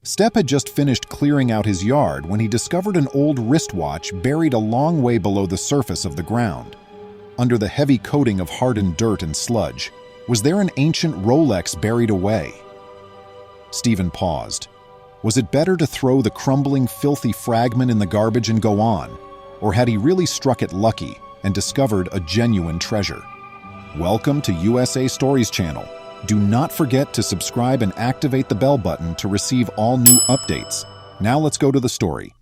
Stepp had just finished clearing out his yard when he discovered an old wristwatch buried a long way below the surface of the ground. Under the heavy coating of hardened dirt and sludge, was there an ancient Rolex buried away? Stephen paused. Was it better to throw the crumbling, filthy fragment in the garbage and go on? Or had he really struck it lucky and discovered a genuine treasure? Welcome to USA Stories channel. Do not forget to subscribe and activate the bell button to receive all new updates. Now let's go to the story.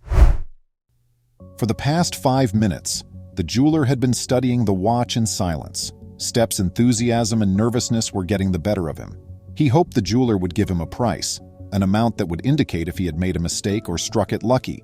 For the past 5 minutes, the jeweler had been studying the watch in silence. Stepp's enthusiasm and nervousness were getting the better of him. He hoped the jeweler would give him a price, an amount that would indicate if he had made a mistake or struck it lucky.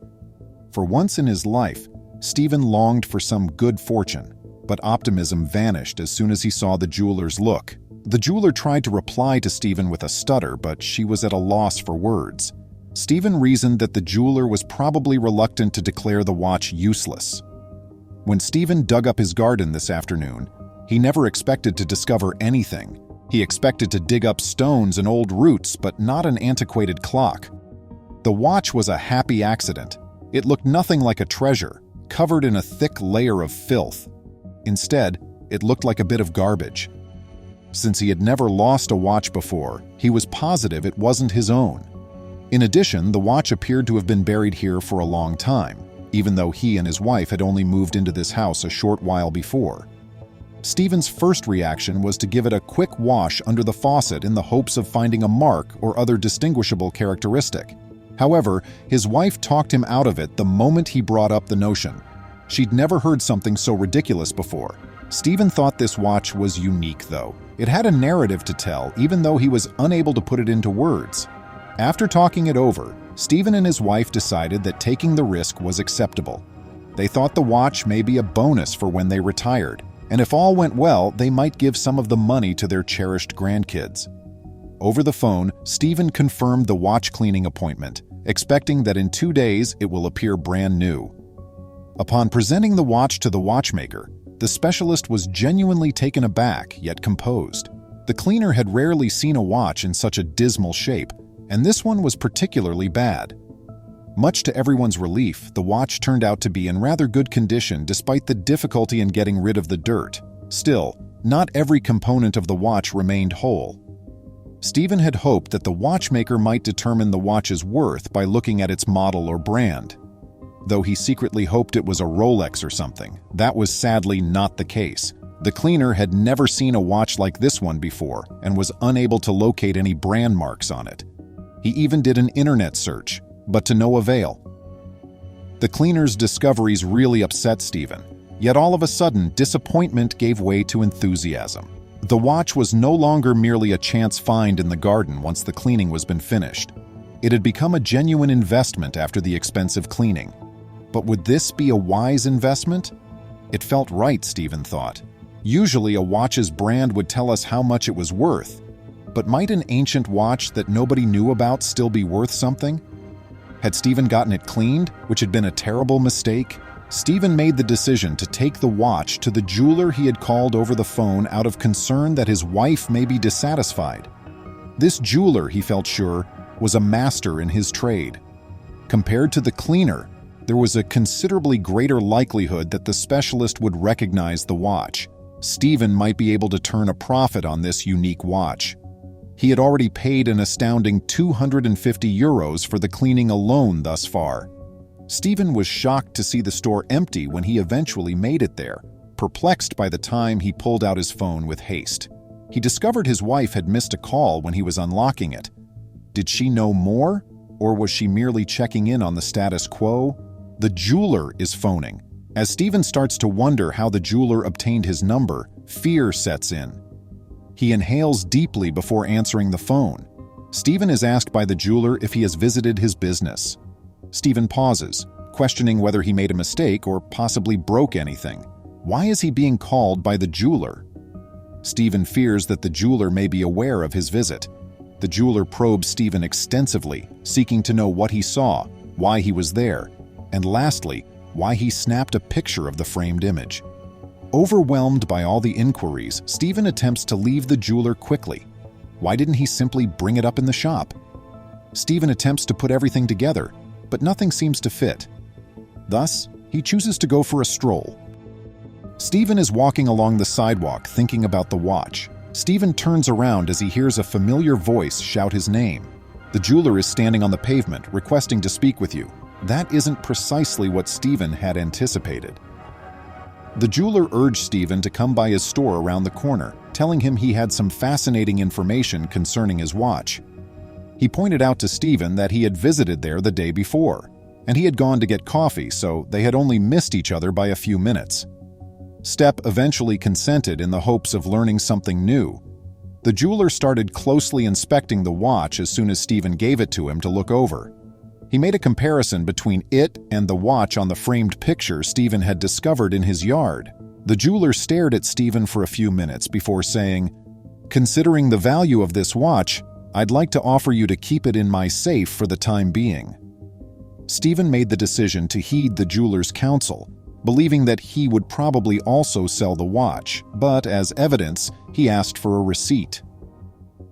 For once in his life, Stephen longed for some good fortune, but optimism vanished as soon as he saw the jeweler's look. The jeweler tried to reply to Stephen with a stutter, but she was at a loss for words. Stephen reasoned that the jeweler was probably reluctant to declare the watch useless. When Stephen dug up his garden this afternoon, he never expected to discover anything. He expected to dig up stones and old roots, but not an antiquated clock. The watch was a happy accident. It looked nothing like a treasure, covered in a thick layer of filth. Instead, it looked like a bit of garbage. Since he had never lost a watch before, he was positive it wasn't his own. In addition, the watch appeared to have been buried here for a long time, even though he and his wife had only moved into this house a short while before. Stephen's first reaction was to give it a quick wash under the faucet in the hopes of finding a mark or other distinguishable characteristic. However, his wife talked him out of it the moment he brought up the notion. She'd never heard something so ridiculous before. Stephen thought this watch was unique, though. It had a narrative to tell, even though he was unable to put it into words. After talking it over, Stephen and his wife decided that taking the risk was acceptable. They thought the watch may be a bonus for when they retired, and if all went well, they might give some of the money to their cherished grandkids. Over the phone, Stephen confirmed the watch cleaning appointment, expecting that in 2 days it will appear brand new. Upon presenting the watch to the watchmaker, the specialist was genuinely taken aback, yet composed. The cleaner had rarely seen a watch in such a dismal shape, and this one was particularly bad. Much to everyone's relief, the watch turned out to be in rather good condition despite the difficulty in getting rid of the dirt. Still, not every component of the watch remained whole. Stephen had hoped that the watchmaker might determine the watch's worth by looking at its model or brand. Though he secretly hoped it was a Rolex or something, that was sadly not the case. The cleaner had never seen a watch like this one before and was unable to locate any brand marks on it. He even did an internet search, but to no avail. The cleaner's discoveries really upset Stephen, yet all of a sudden disappointment gave way to enthusiasm. The watch was no longer merely a chance find in the garden once the cleaning was been finished. It had become a genuine investment after the expensive cleaning. But would this be a wise investment? It felt right, Stephen thought. Usually a watch's brand would tell us how much it was worth, but might an ancient watch that nobody knew about still be worth something? Had Stephen gotten it cleaned, which had been a terrible mistake? Stephen made the decision to take the watch to the jeweler he had called over the phone out of concern that his wife may be dissatisfied. This jeweler, he felt sure, was a master in his trade. Compared to the cleaner, there was a considerably greater likelihood that the specialist would recognize the watch. Stephen might be able to turn a profit on this unique watch. He had already paid an astounding €250 for the cleaning alone thus far. Stephen was shocked to see the store empty when he eventually made it there, perplexed by the time he pulled out his phone with haste. He discovered his wife had missed a call when he was unlocking it. Did she know more, or was she merely checking in on the status quo? The jeweler is phoning. As Stephen starts to wonder how the jeweler obtained his number, fear sets in. He inhales deeply before answering the phone. Stephen is asked by the jeweler if he has visited his business. Stephen pauses, questioning whether he made a mistake or possibly broke anything. Why is he being called by the jeweler? Stephen fears that the jeweler may be aware of his visit. The jeweler probes Stephen extensively, seeking to know what he saw, why he was there, and lastly, why he snapped a picture of the framed image. Overwhelmed by all the inquiries, Stephen attempts to leave the jeweler quickly. Why didn't he simply bring it up in the shop? Stephen attempts to put everything together, but nothing seems to fit. Thus, he chooses to go for a stroll. Stephen is walking along the sidewalk thinking about the watch. Stephen turns around as he hears a familiar voice shout his name. The jeweler is standing on the pavement, requesting to speak with you. That isn't precisely what Stephen had anticipated. The jeweler urged Stephen to come by his store around the corner, telling him he had some fascinating information concerning his watch. He pointed out to Stephen that he had visited there the day before, and he had gone to get coffee, so they had only missed each other by a few minutes. Stepp eventually consented in the hopes of learning something new. The jeweler started closely inspecting the watch as soon as Stephen gave it to him to look over. He made a comparison between it and the watch on the framed picture Stephen had discovered in his yard. The jeweler stared at Stephen for a few minutes before saying, "Considering the value of this watch, I'd like to offer you to keep it in my safe for the time being." Stephen made the decision to heed the jeweler's counsel, believing that he would probably also sell the watch, but as evidence, he asked for a receipt.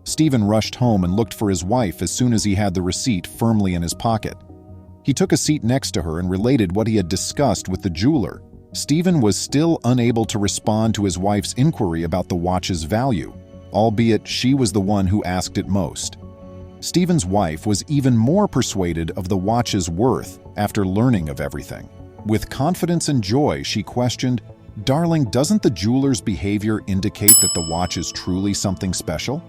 Stephen rushed home and looked for his wife as soon as he had the receipt firmly in his pocket. He took a seat next to her and related what he had discussed with the jeweler. Stephen was still unable to respond to his wife's inquiry about the watch's value, albeit she was the one who asked it most. Stephen's wife was even more persuaded of the watch's worth after learning of everything. With confidence and joy, she questioned, "Darling, doesn't the jeweler's behavior indicate that the watch is truly something special?"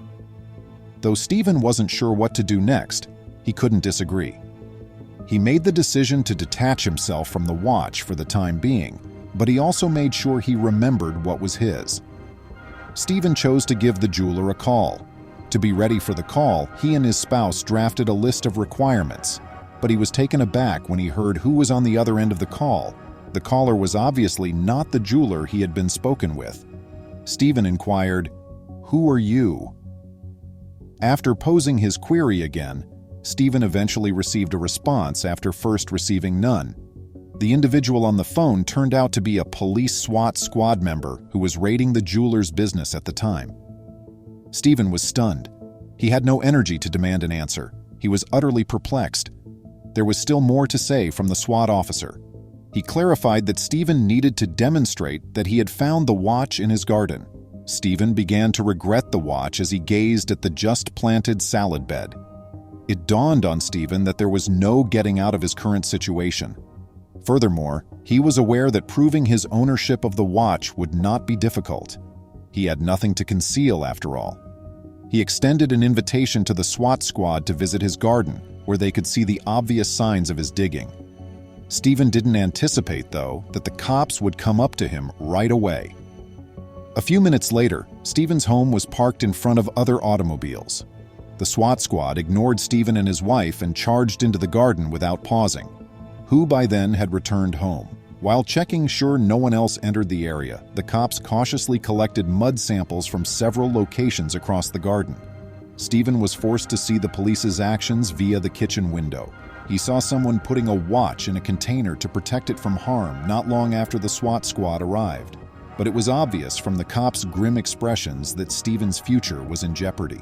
Though Stephen wasn't sure what to do next, he couldn't disagree. He made the decision to detach himself from the watch for the time being, but he also made sure he remembered what was his. Stephen chose to give the jeweler a call. To be ready for the call, he and his spouse drafted a list of requirements, but he was taken aback when he heard who was on the other end of the call. The caller was obviously not the jeweler he had been spoken with. Stephen inquired, "Who are you?" After posing his query again, Stephen eventually received a response after first receiving none. The individual on the phone turned out to be a police SWAT squad member who was raiding the jeweler's business at the time. Stephen was stunned. He had no energy to demand an answer. He was utterly perplexed. There was still more to say from the SWAT officer. He clarified that Stephen needed to demonstrate that he had found the watch in his garden. Stephen began to regret the watch as he gazed at the just-planted salad bed. It dawned on Stephen that there was no getting out of his current situation. Furthermore, he was aware that proving his ownership of the watch would not be difficult. He had nothing to conceal, after all. He extended an invitation to the SWAT squad to visit his garden, where they could see the obvious signs of his digging. Stephen didn't anticipate, though, that the cops would come up to him right away. A few minutes later, Stephen's home was parked in front of other automobiles. The SWAT squad ignored Stephen and his wife and charged into the garden without pausing, who by then had returned home. While checking sure no one else entered the area, the cops cautiously collected mud samples from several locations across the garden. Stephen was forced to see the police's actions via the kitchen window. He saw someone putting a watch in a container to protect it from harm not long after the SWAT squad arrived. But it was obvious from the cops' grim expressions that Stephen's future was in jeopardy.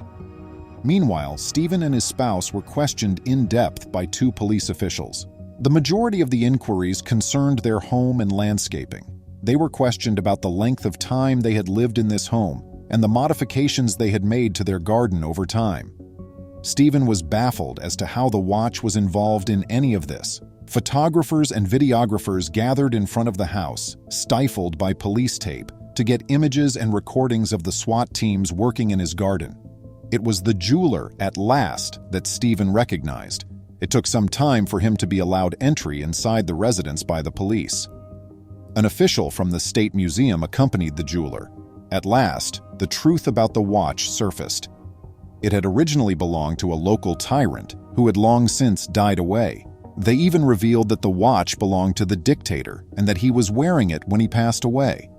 Meanwhile, Stephen and his spouse were questioned in depth by two police officials. The majority of the inquiries concerned their home and landscaping. They were questioned about the length of time they had lived in this home and the modifications they had made to their garden over time. Stephen was baffled as to how the watch was involved in any of this. Photographers and videographers gathered in front of the house, stifled by police tape, to get images and recordings of the SWAT teams working in his garden. It was the jeweler, at last, that Stephen recognized. It took some time for him to be allowed entry inside the residence by the police. An official from the State Museum accompanied the jeweler. At last, the truth about the watch surfaced. It had originally belonged to a local tyrant who had long since died away. They even revealed that the watch belonged to the dictator and that he was wearing it when he passed away.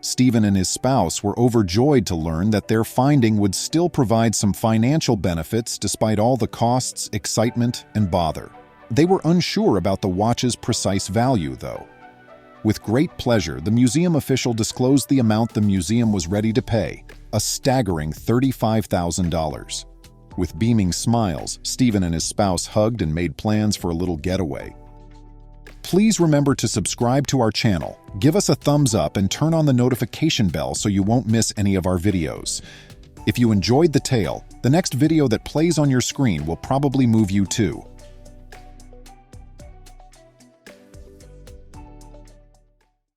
Stephen and his spouse were overjoyed to learn that their finding would still provide some financial benefits despite all the costs, excitement, and bother. They were unsure about the watch's precise value, though. With great pleasure, the museum official disclosed the amount the museum was ready to pay, a staggering $35,000. With beaming smiles, Stephen and his spouse hugged and made plans for a little getaway. Please remember to subscribe to our channel, give us a thumbs up, and turn on the notification bell so you won't miss any of our videos. If you enjoyed the tale, the next video that plays on your screen will probably move you too.